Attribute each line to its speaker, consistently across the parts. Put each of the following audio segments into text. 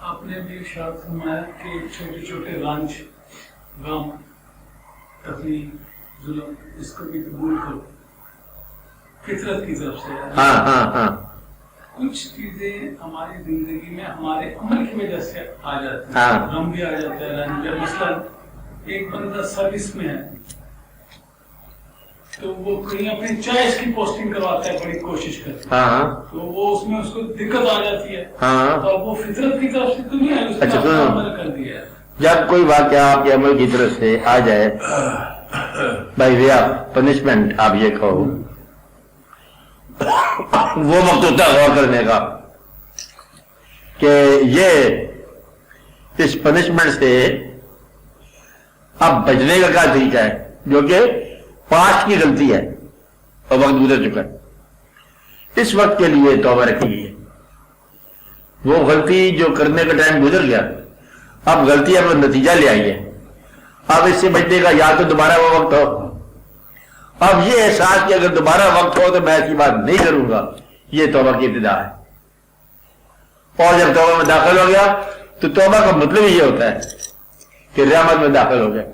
Speaker 1: आपने भी इरशाद फरमाया कि छोटे छोटे रंज गम तकलीफ जुल्म इसको भी कबूल करो, फितरत की तरफ से है।
Speaker 2: हाँ।
Speaker 1: कुछ चीजें हमारी जिंदगी में हमारे अमल की वजह से आ जाती है,
Speaker 2: हाँ।
Speaker 1: गम भी आ जाता है, रंज भी। मसलन एक बंदा सर्विस में है तो वो कहीं अपनी चॉइस की पोस्टिंग करवाता है, बड़ी कोशिश करता है,
Speaker 2: हाँ।
Speaker 1: तो वो उसमें उसको दिक्कत आ जाती है।
Speaker 2: हाँ।
Speaker 1: तो अब वो फितरत की तरफ से तो नहीं है, उसने
Speaker 2: अच्छा,
Speaker 1: अपना
Speaker 2: सुनो।
Speaker 1: अमल कर दिया है।
Speaker 2: जब कोई वाकया आपके अमल की तरफ से आ जाए, बाय वे ऑफ पनिशमेंट आप ये कहो, वो वक्त होता है गौर करने का कि ये इस पनिशमेंट से अब बचने का क्या तरीका है, जो कि पास्ट की गलती है और वक्त गुजर चुका है। इस वक्त के लिए तौबा रखिए। वो गलती जो करने का टाइम गुजर गया, अब गलती अब नतीजा ले आई है, अब इससे बचने का या तो दोबारा वो वक्त हो, अब ये एहसास कि अगर दोबारा वक्त हो तो मैं ऐसी बात नहीं करूंगा, ये तौबा की इब्तिदा है। और जब तौबा में दाखिल हो गया तो तौबा का मतलब ही ये होता है कि रहमत में दाखिल हो गया।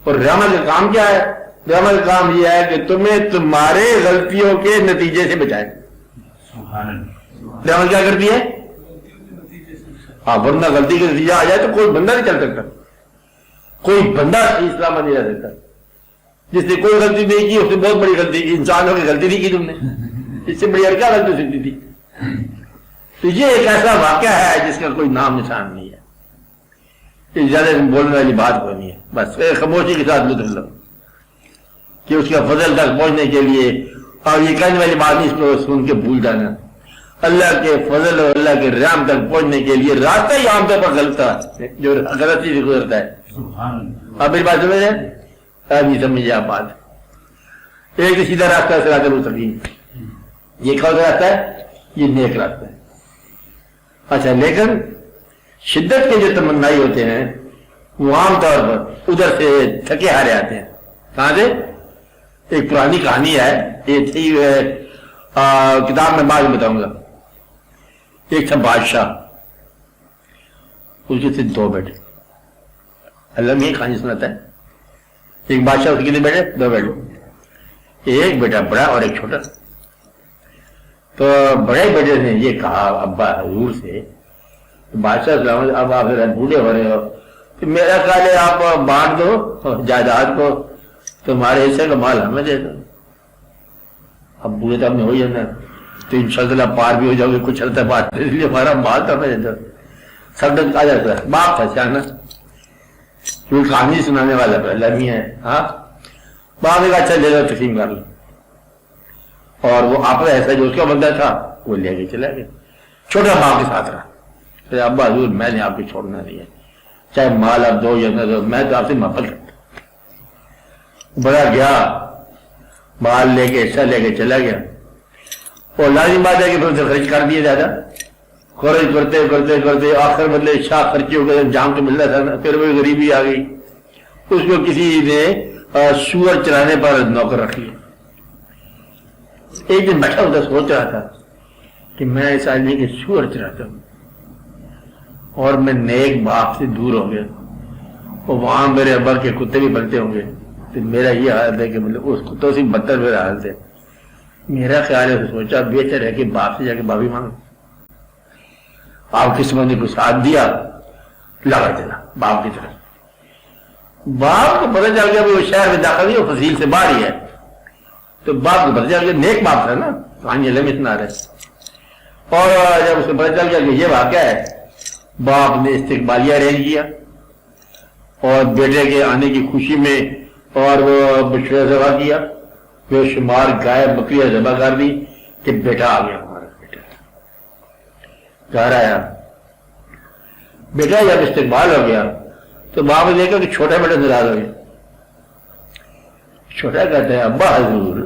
Speaker 2: और रहमत का काम क्या है? रहमत का काम ये है कि तुम्हें तुम्हारे गलतियों के नतीजे से बचाए। रहमत क्या करती है? हाँ, वरना गलती का नतीजा आ जाए तो कोई बंदा नहीं चल सकता, कोई बंदा इस्लाम नहीं रह सकता। जिसने कोई गलती नहीं की उसने बहुत बड़ी गलती की। इंसानों की गलती नहीं की तुमने, इससे बड़ी और क्या गलती हो सकती थी? तो ये एक ऐसा वाकया है जिसका कोई नाम निशान नहीं है, ज्यादा बोलने वाली बात कोई नहीं है। बस खामोशी के साथ लुत्फ लो कि उसका फजल तक पहुंचने के लिए, और ये कहने वाली बात नहीं, इसको सुन के भूल जाना। अल्लाह के फजल और अल्लाह के रहम तक पहुंचने के लिए रास्ता ही आमतौर पर गलत है, जो गलती से गुजरता है। अब मेरी बात समझ रहे? नहीं समझिए आप बात। एक सीधा रास्ता है सिरातुल मुस्तकीम, ये कौन सा रास्ता है? ये नेक रास्ता है। अच्छा, लेकिन शिद्दत के जो तमन्नाई होते हैं वो आमतौर पर उधर से थके हारे आते हैं। कहां से? एक पुरानी कहानी है, ये थी किताब में बाद में बताऊंगा। एक था बादशाह, उसके थे दो बेटे। अल्लाह में कहानी सुनाता है। एक बादशाह, उसके कितने बेटे? दो बेटे, एक बेटा बड़ा और एक छोटा। तो बड़े बेटे ने ये कहा अब्बा हजूर से, बादशाह सलामत, अब आप बूढ़े हो रहे हो तो मेरा ख्याल है आप बांट दो जायदाद को, तुम्हारे हिस्से का माल हमें दे दो। अब बूढ़े तो हमने हो ही जाना, तो इंशाल्लाह पार भी हो जाओगे, कुछ चलता बात, इसलिए हमारा माल तो हमें दे दो। सब आ जाता है। बाप था सियाना, क्योंकि कहानी सुनाने वाला पहला भी है। हाँ, बाप ने कहा अच्छा ले लो, तस्लीम कर लो। और वो आप ऐसा जो उसका बंदा था वो ले के चला गया। छोटा बाप के साथ रहा, तो अब्बा हजूर मैंने आपको छोड़ना नहीं है, चाहे माल आप दो या न दो, मैं तो आपसे मोहब्बत करता। बड़ा गया, माल लेके हिस्सा लेके चला गया, और लाजिम बात है कि फिर उसे खर्च कर दिया ज्यादा। खर्च करते करते करते आखिर बदले शाह खर्चे हो गए, जाम तो मिल रहा था ना, फिर वो गरीबी आ गई। उसको किसी ने सूअर चलाने पर नौकर रख लिया। एक दिन बैठा होता सोच रहा था कि मैं इस आदमी के सूअर चलाता हूं और मैं नेक बाप से दूर हो गया, और वहां मेरे अब्बा के कुत्ते भी बनते होंगे, तो मेरा ये हाल है कि मतलब उस कुत्तों से बदतर मेरा हाल है। मेरा ख्याल है, सोचा बेहतर है कि बाप से जाके माफी मांगो। आप किस्मत ने कुछ साथ दिया, लगा चला बाप की तरफ। बाप को पता चल गया वो शहर में दाखिल नहीं, फसील से बाहर ही है, तो बाप को पता चल गया, नेक बाप था ना, कहानी में इतना रहे। और जब उसको पता चल गया कि ये वाकया है, बाप ने इस्तिकबालिया अरेंज किया और बेटे के आने की खुशी में, और वो बछड़ा ज़बा किया, बेशुमार गाय बकरियां ज़बा कर दी कि बेटा आ गया हमारा। बेटा घर आया, बेटा जब इस्तिकबाल हो गया तो बाप ने देखा कि छोटा बेटा नाराज हो गया। छोटा कहता है अब्बा हजूर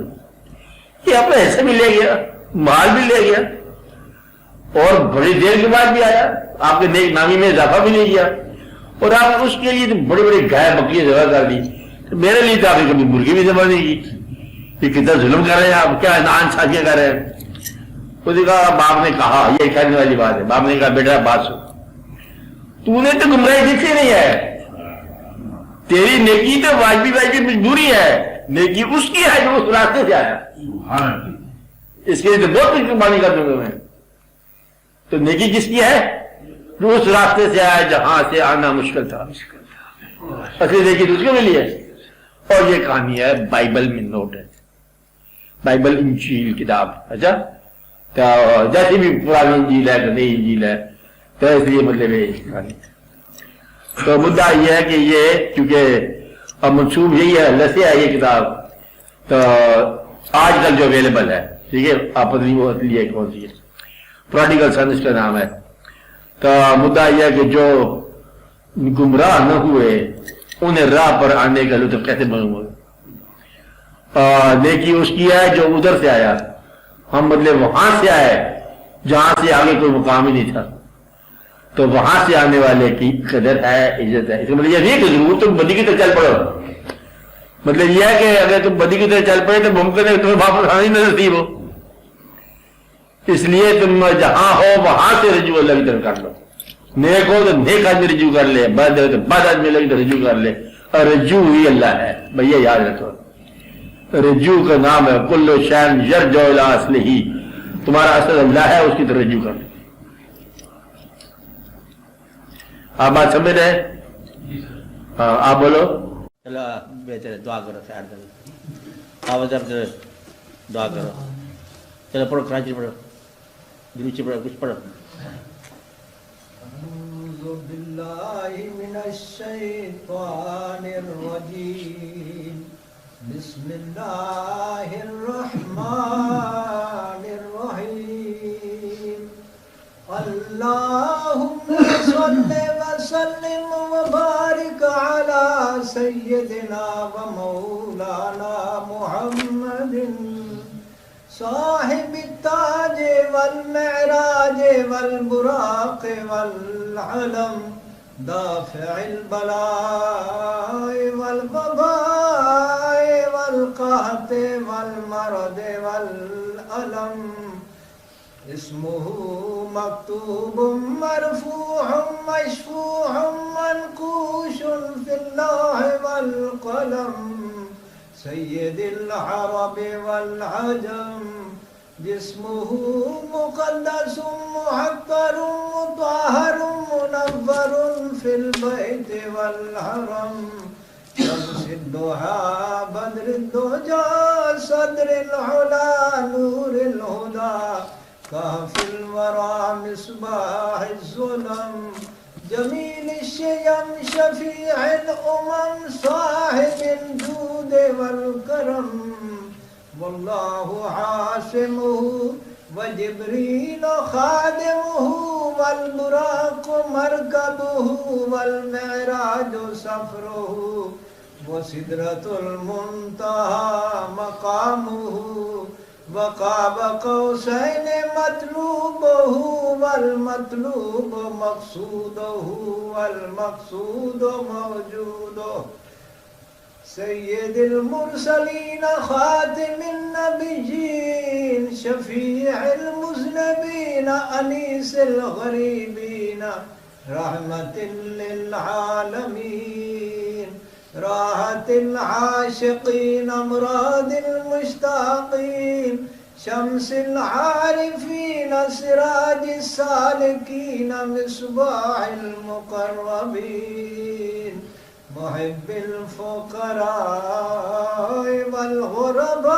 Speaker 2: ये अपना हिस्सा भी ले गया, माल भी ले गया, और बड़ी देर के बाद भी आया, आपके नेक नामी में इजाफा भी नहीं किया, और आप उसके लिए तो बड़ी बड़ी गाय बकरियां ज़बा कर दी, तो मेरे लिए तो आपने कभी मुर्गी भी ज़बा नहीं की। ये कितना जुल्म कर रहे हैं आप, क्या नाइंसाफियां कर रहे हैं। उसने कहा, बाप ने कहा, ये कहने वाली बात है, बाप ने कहा बेटा बात सुन, تو نے تو گمراہی دیکھی نہیں ہے. تیری نیکی تو واجبی مجبوری ہے, نیکی اس کی ہے جو اس راستے سے آیا. اس کے لیے تو بہت کچھ قربانی کر دوں گا میں. تو نیکی کس کی ہے؟ جو اس راستے سے آیا جہاں سے آنا مشکل تھا. اصلی نیکی تو اس کے لیے ہے. اور یہ کہانی ہے بائبل میں نوٹ ہے, بائبل انجیل کتاب. اچھا تو جیسی بھی پرانی انجیل ہے تو نئی انجیل ہے, تو اس لیے مطلب یہ کہانی. تو مدعا یہ ہے کہ یہ چونکہ منسوب یہی ہے اللہ سے ہے یہ کتاب, تو آج کل جو اویلیبل ہے, ٹھیک ہے, آپ پتہ نہیں وہ اصلی ہے کون سی ہے, پراڈیگل سن اس کا نام ہے. تو مدعا یہ ہے کہ جو گمراہ نہ ہوئے انہیں راہ پر آنے کا لطف کیسے معلوم ہو. نیکی اس کی ہے جو ادھر سے آیا, ہم مطلب وہاں سے آئے جہاں سے آگے کوئی مقام ہی نہیں تھا, تو وہاں سے آنے والے کی قدر ہے, عزت ہے. اس کا مطلب یہ نہیں کہ ضرور تم بدی کی طرف چل پڑو, مطلب یہ ہے کہ اگر تم بدی کی طرف چل پڑے تو ممکن ہے تمہیں واپس آنے نہ نصیب ہو. اس لیے تم جہاں ہو وہاں سے رجوع اللہ کی طرف کر لو. نیک ہو تو نیک آدمی رجوع کر لے, بد ہو تو بد آدمی اللہ کی طرف رجوع کر لے, اور رجوع ہی اللہ ہے. بھیا یاد رکھو, رجوع کا نام ہے کل شین یرجع الی اصلہ, تمہارا اصل اللہ ہے, اس کی طرف رجوع کر لو. آپ بات سمجھ رہے ہیں؟ ہاں آپ بولو. چلو بہتر دعا کرو, خیر کرو, آواز آپ دعا کرو. چلو پڑھو, کراچی پڑھو, دروچی پڑھو, کچھ پڑھو.
Speaker 3: اعوذ باللہ من الشیطان الرجیم, بسم اللہ الرحمن الرحیم. اللہم صل وسلم وبارک علی سیدنا و مولانا محمد صاحب التاج والمعراج والبراق والعلم, دافع البلاء والوباء والقحط والمرض والألم. اسمه مكتوب مرفوع مشفوع منقوش في اللوح والقلم, سید العرب والعجم. جسمه مقدس محقر مطهر منور في البيت والحرم. شمس الضحى بدر الدجى صدر العلا نور الهدى, كهف الورى مصباح الظلم. جمیل الشیم شفیع الامم صاحب الجود والکرم. واللہ عاصمہ وجبریل خادمہ والبراق مرکبہ والمعراج سفرہ وسدرۃ المنتہی مقامہ. وقاب قوسین مطلوبہ والمطلوب مقصودہ والمقصود موجودہ. سید المرسلین خاتم النبیین شفیع المذنبین انیس الغریبین رحمت للعالمین. راحت العاشقین امراض المشتاقین شمس العارفین سراج السالکین مصباح المقربین. محب الفقراء والغرباء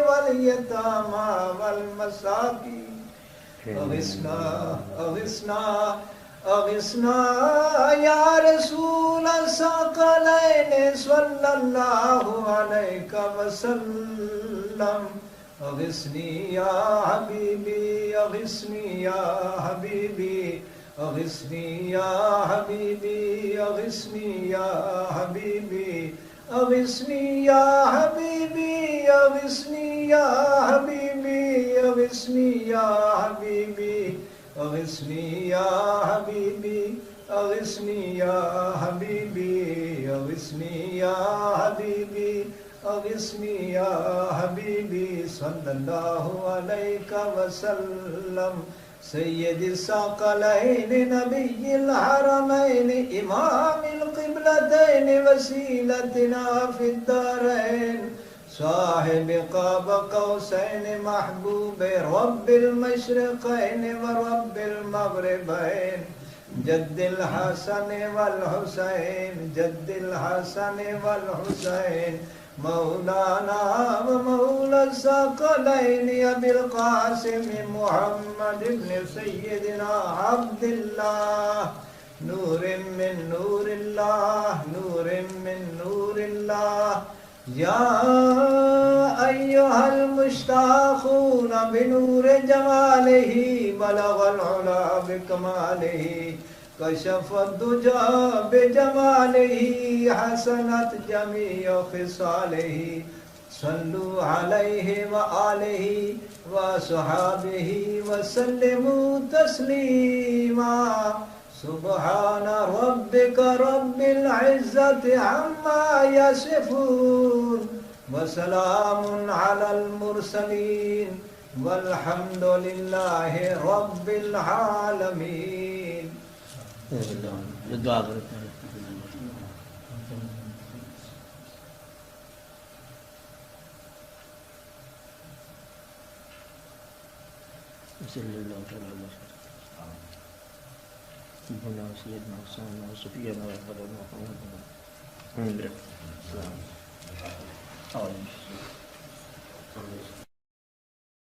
Speaker 3: والیتامى والمساکین. اغثنا اغثنا اغثنا یا رسول الثقلین صلی اللہ علیہ وسلم. اغثنی یا حبیبی اغثنی یا حبیبی اغثنی یا حبیبی اغثنی یا حبیبی اغثنی یا حبیبی اغثنی یا حبیبی اغثنی یا حبیبی اغثنی یا حبیبی اغثنی یا حبیبی اغثنی یا حبیبی اغثنی یا حبیبی صلی اللہ علیہ وسلم. سید الثقلین نبی الحرمین امام القبلتین وسیلتنا فی الدارین صاحب قاب قوسین محبوب رب المشرقین ورب المغربین جد الحسن والحسین جد الحسن والحسین مولانا ومولا الثقلین ابی القاسم محمد ابن سیدنا عبد اللہ نور من نور اللہ نور من نور اللہ یا ایہا المشتاقون بنور جمالہ بلغ العلا بکمالہ کشف الدجا بجمالہ حسنت جمیع خصالہ صلو علیہ وآلہ وصحابہ وسلموا تسلیما سبحان ربک رب العزت عما یصفون وسلام علی المرسلین والحمد للہ رب العالمین.
Speaker 2: دعا کرتے ہیں. صلی اللہ تعالی علیہ وسلم سیدنا حسین صفیہ محمد